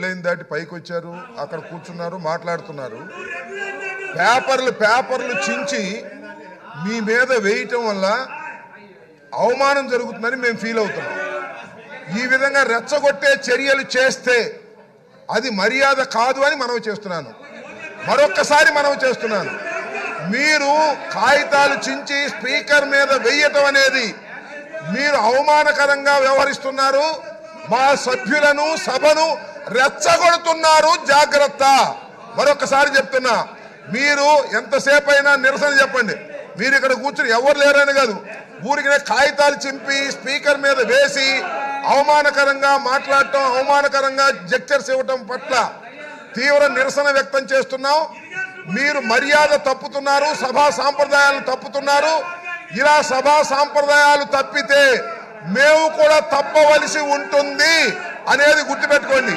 Line దాటి పైకి వచ్చారు, అక్కడ కూర్చున్నారు, మాట్లాడుతున్నారు. పేపర్లు చించి మీ మీద వేయటం వల్ల అవమానం జరుగుతుందని మేము ఫీల్ అవుతున్నాం. ఈ విధంగా రెచ్చగొట్టే చర్యలు చేస్తే అది మర్యాద కాదు అని మనవి చేస్తున్నాను. మరొక్కసారి మనవి చేస్తున్నాను, మీరు కాగితాలు చించి స్పీకర్ మీద వేయటం అనేది మీరు అవమానకరంగా వ్యవహరిస్తున్నారు. మా సభ్యులను సభను రెచ్చగొడుతున్నారు. జాగ్రత్త. మరొకసారి చెప్తున్నా, మీరు ఎంతసేపు అయినా నిరసన చెప్పండి. మీరు ఇక్కడ కూర్చుని ఎవరు లేరని కాదు, ఊరికి కాగితాలు చింపి స్పీకర్ మీద వేసి అవమానకరంగా మాట్లాడటం, అవమానకరంగా జెక్చర్స్ ఇవ్వటం పట్ల తీవ్ర నిరసన వ్యక్తం చేస్తున్నాం. మీరు మర్యాద తప్పుతున్నారు, సభా సాంప్రదాయాలను తప్పుతున్నారు. ఇలా సభా సాంప్రదాయాలు తప్పితే మేము కూడా తప్పవలసి ఉంటుంది అనేది గుర్తుపెట్టుకోండి.